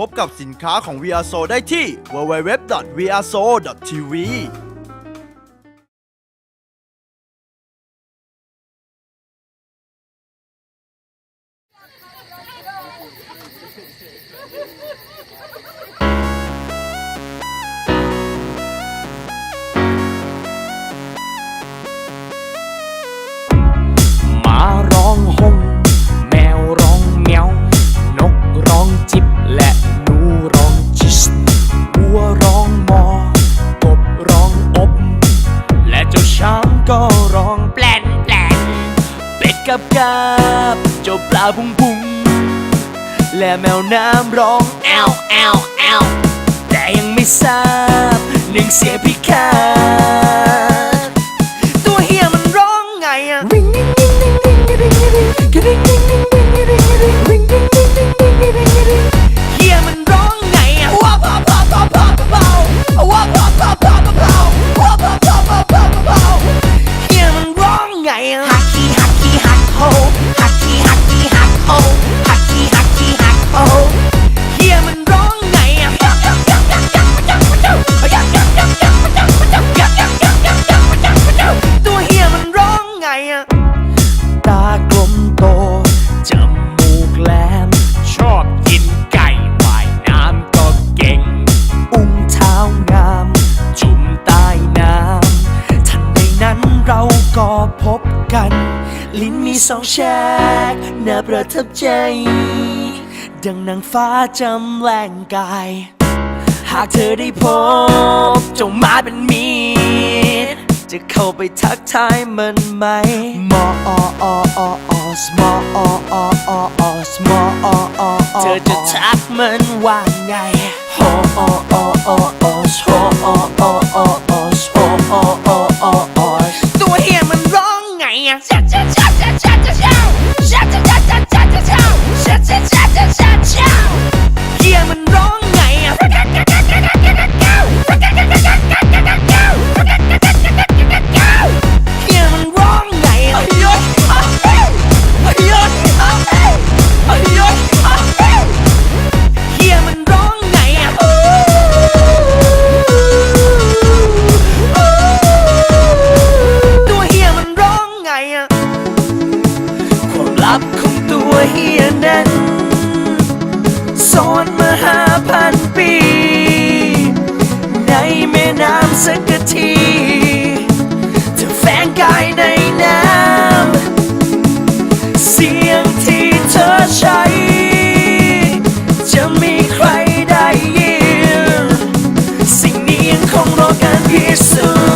พบกับสินค้าของ VRSO ได้ที่ www.vrso.tvมาร้องหงแมวร้องเมียวนกร้องจิบและหนูร้องจิสวัวร้องมอกบร้องอบและเจ้าช้างก็ร้องแปลนแปลนเป็ดกับเจ้าปลาพุงพุงและแมวน้ำร้องแอวแอวแอวแต่ยังไม่ทราบหนึ่งเสียพิฆาตตัวเฮียมันร้องไงอะเฮียมันร้องไงอะว้าวว้าวว้าวว้าวว้าวว้าวว้าวว้าวว้าวว้าวว้าวว้าวว้าวว้าวว้าวว้าวเฮียมันร้องไงอะฮักกี้ฮักกี้ฮักโฮฮักกี้ฮักกี้ฮักโฮฮักกี้ฮักกี้ฮักโฮเฮียมันร้องไงอะตัวเฮียมันร้องไงอะตากลมโตจมูกแหลมชอบกินไก่ว่ายน้ำก็เก่งอุ้งเท้างามจุ่มใต้น้ำทันใดนั้นเราก็พบกันลิ้นมีสองแฉกน่าประทับใจดังนางฟ้าจำแรงกายหากเธอได้พบเจ้ามาเป็นมิตรจะเข้าไปทักทายมันไหมมอสมอสมอเธอจะทักมันว่าไงโฮสตัวเฮียมันร้องไงอะเฮียมันร้องไงอะเฮียมันร้องไงอะเฮียมันร้องไงอะตัวเฮียมันร้องไงอะความลับของตัวเฮียนั้นซ่อนมา5,000 ปีในแม่น้ำสักทีเธอแฝงกายในน้ำเสียงที่เธอใช้จะมีใครได้ยินสิ่งนี้ยังคงรอการพิสูจน์